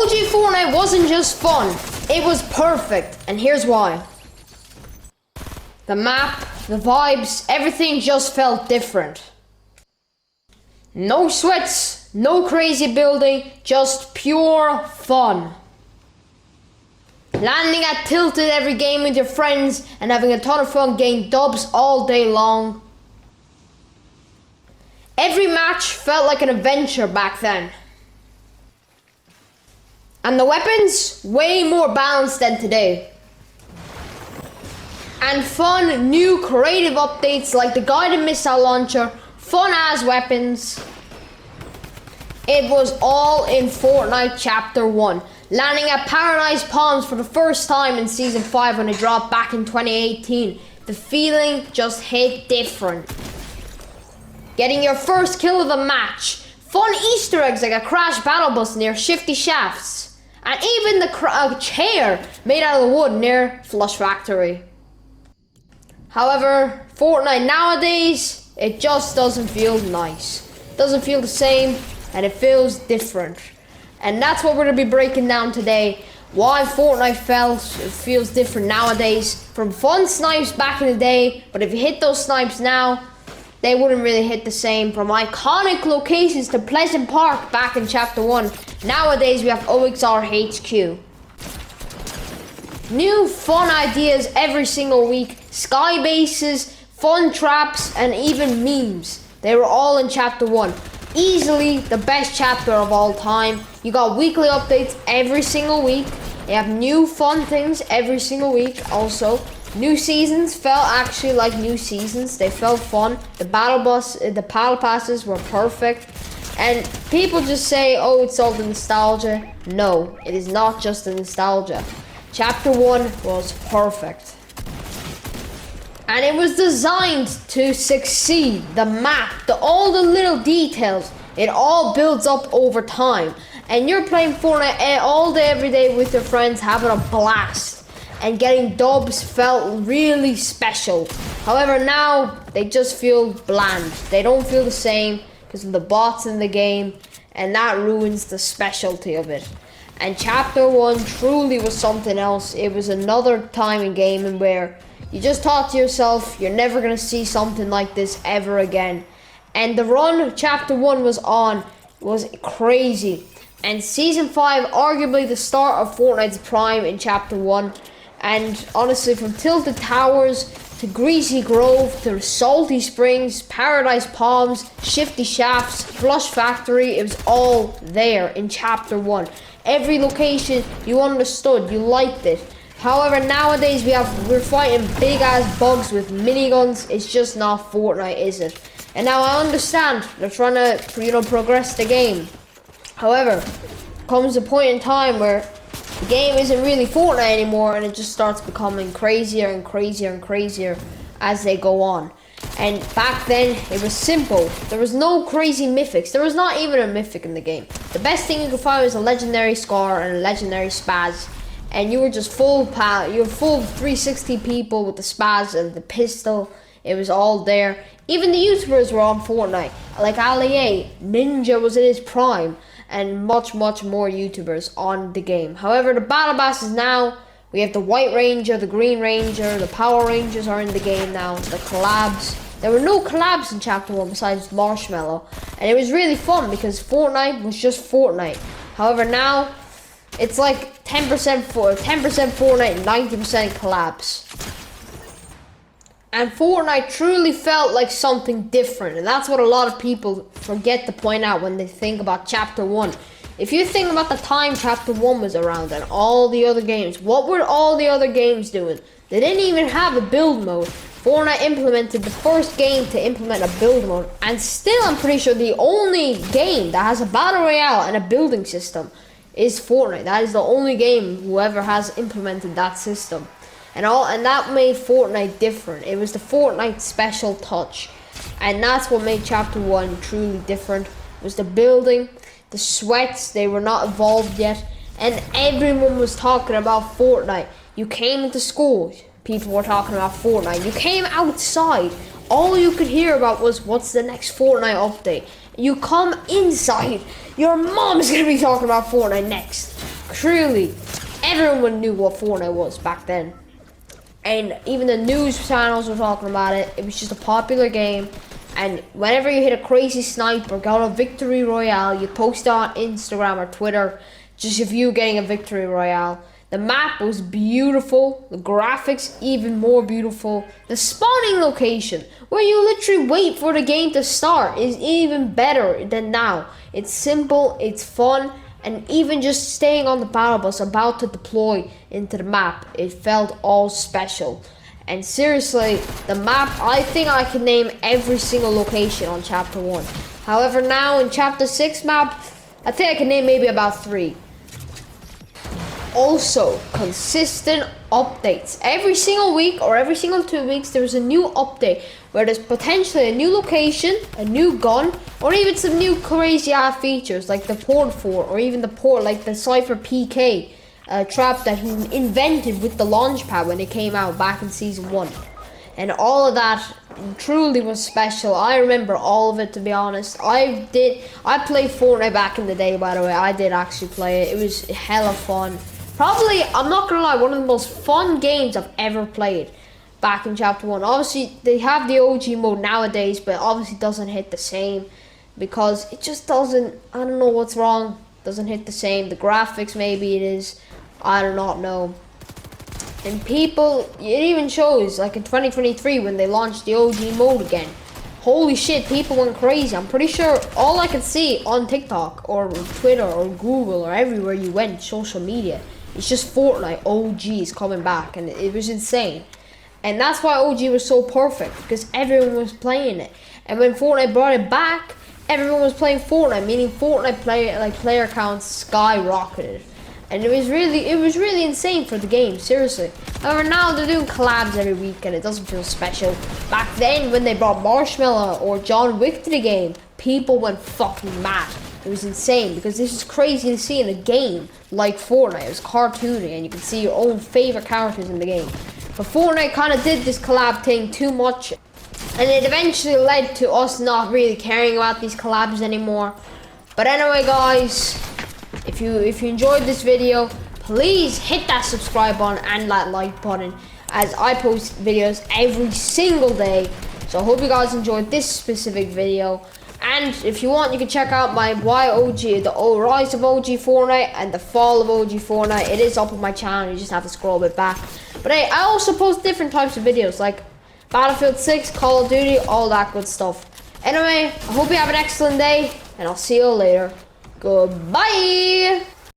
OG Fortnite wasn't just fun, it was perfect, and here's why. The map, the vibes, everything just felt different. No sweats, no crazy building, just pure fun. Landing at Tilted every game with your friends and having a ton of fun getting dubs all day long. Every match felt like an adventure back then. And the weapons, way more balanced than today. And fun, new creative updates like the guided missile launcher, fun ass weapons. It was all in Fortnite Chapter 1. Landing at Paradise Palms for the first time in Season 5 when it dropped back in 2018. The feeling just hit different. Getting your first kill of the match. Fun Easter eggs like a crash battle bus near Shifty Shafts. And even the chair made out of wood near Flush Factory. However, Fortnite nowadays, it just doesn't feel nice. It doesn't feel the same, and it feels different. And that's what we're going to be breaking down today. Why Fortnite feels different nowadays. From fun snipes back in the day, but if you hit those snipes now, they wouldn't really hit the same. From iconic locations to Pleasant Park back in Chapter 1. Nowadays we have OXR HQ. New fun ideas every single week. Sky bases, fun traps, and even memes. They were all in Chapter 1. Easily the best chapter of all time. You got weekly updates every single week. You have new fun things every single week also. New seasons felt actually like new seasons. They felt fun. The battle passes were perfect. And people just say, oh, it's all the nostalgia. No, it is not just the nostalgia. Chapter 1 was perfect. And it was designed to succeed. The map, all the little details, it all builds up over time. And you're playing Fortnite all day, every day with your friends, having a blast. And getting dubs felt really special. However, now they just feel bland. They don't feel the same because of the bots in the game, and that ruins the specialty of it. And Chapter 1 truly was something else. It was another time in gaming where you just thought to yourself, you're never going to see something like this ever again. And the run Chapter 1 was on was crazy. And Season 5, arguably the start of Fortnite's prime in Chapter 1. And honestly, from Tilted Towers to Greasy Grove to Salty Springs, Paradise Palms, Shifty Shafts, Flush Factory, it was all there in Chapter 1. Every location you understood, you liked it. However, nowadays we're fighting big ass bugs with miniguns. It's just not Fortnite, is it? And now I understand they're trying to, progress the game. However, comes a point in time where the game isn't really Fortnite anymore, and it just starts becoming crazier and crazier and crazier as they go on. And back then, it was simple. There was no crazy mythics. There was not even a mythic in the game. The best thing you could find was a legendary Scar and a legendary Spaz. And you were just full of 360 people with the Spaz and the pistol. It was all there. Even the YouTubers were on Fortnite. Like Ali A, Ninja was in his prime. And much more YouTubers on the game. However, the battle passes now, we have the White Ranger, the Green Ranger, the Power Rangers are in the game now, the collabs. There were no collabs in Chapter 1 besides Marshmallow, and it was really fun because Fortnite was just Fortnite. However, now it's like 10% Fortnite, 90% collabs. And Fortnite truly felt like something different. And that's what a lot of people forget to point out when they think about Chapter 1. If you think about the time Chapter 1 was around and all the other games, what were all the other games doing? They didn't even have a build mode. Fortnite implemented the first game to implement a build mode. And still, I'm pretty sure the only game that has a battle royale and a building system is Fortnite. That is the only game whoever has implemented that system. And that made Fortnite different. It was the Fortnite special touch. And that's what made Chapter 1 truly different. It was the building, the sweats, they were not evolved yet. And everyone was talking about Fortnite. You came into school, people were talking about Fortnite. You came outside, all you could hear about was what's the next Fortnite update. You come inside, your mom's gonna be talking about Fortnite next. truly, everyone knew what Fortnite was back then. And even the news channels were talking about it. It was just a popular game. And whenever you hit a crazy snipe or got a victory royale, you post on Instagram or Twitter just of you getting a victory royale. The map was beautiful, the graphics even more beautiful. The spawning location, where you literally wait for the game to start, is even better than now. It's simple, it's fun, and even just staying on the battle bus about to deploy into the map, it felt all special. And seriously, the map, I think I can name every single location on Chapter 1. However, now in Chapter 6 map, I think I can name maybe about 3. Also, consistent updates. Every single week or every single 2 weeks, there's a new update where there's potentially a new location, a new gun, or even some new crazy ass features like the port fort, or even the port like the Cypher PK trap that he invented with the launch pad when it came out back in season 1. And all of that truly was special. I remember all of it, to be honest. I played Fortnite back in the day, by the way. I did actually play it. It was hella fun. Probably, I'm not gonna lie, one of the most fun games I've ever played back in Chapter 1. Obviously, they have the OG mode nowadays, but obviously doesn't hit the same because it just doesn't, I don't know what's wrong, doesn't hit the same. The graphics, maybe it is, I do not know. And people, it even shows, like in 2023 when they launched the OG mode again. Holy shit, people went crazy. I'm pretty sure all I could see on TikTok or Twitter or Google or everywhere you went, social media, it's just Fortnite OG is coming back, and it was insane. And that's why OG was so perfect, because everyone was playing it. And when Fortnite brought it back, everyone was playing Fortnite, meaning Fortnite player counts skyrocketed. And it was really insane for the game, seriously. However, now they're doing collabs every week and it doesn't feel special. Back then, when they brought Marshmallow or John Wick to the game, people went fucking mad. It was insane because this is crazy to see in a game like Fortnite. It was cartoony and you can see your own favorite characters in the game. But Fortnite kind of did this collab thing too much, and it eventually led to us not really caring about these collabs anymore. But anyway, guys, if you enjoyed this video, please hit that subscribe button and that like button, as I post videos every single day. So I hope you guys enjoyed this specific video. And if you want, you can check out my YOG, the Rise of OG Fortnite and the Fall of OG Fortnite. It is up on my channel, you just have to scroll a bit back. But hey, I also post different types of videos like Battlefield 6, Call of Duty, all that good stuff. Anyway, I hope you have an excellent day, and I'll see you later. Goodbye!